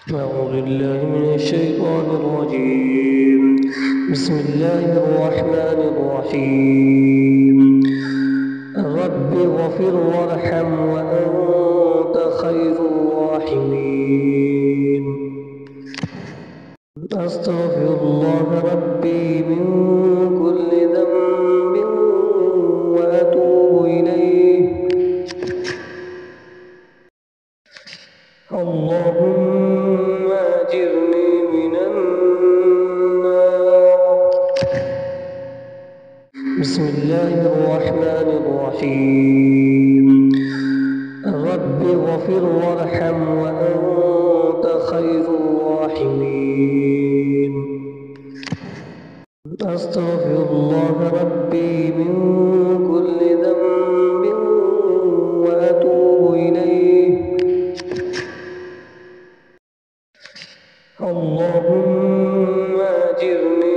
أعوذ بالله من الشيطان الرجيم. بسم الله الرحمن الرحيم. رب اغفر وارحم وأنت خير الراحمين. أستغفر الله ربي من كل ذنب وأتوب إليه. اللهم أجرني من النار. بسم الله الرحمن الرحيم. رب اغفر وارحم وأنت خير الراحمين. أستغفر الله ربي من كل ذنب وأتوب إليه. اللهم أجرني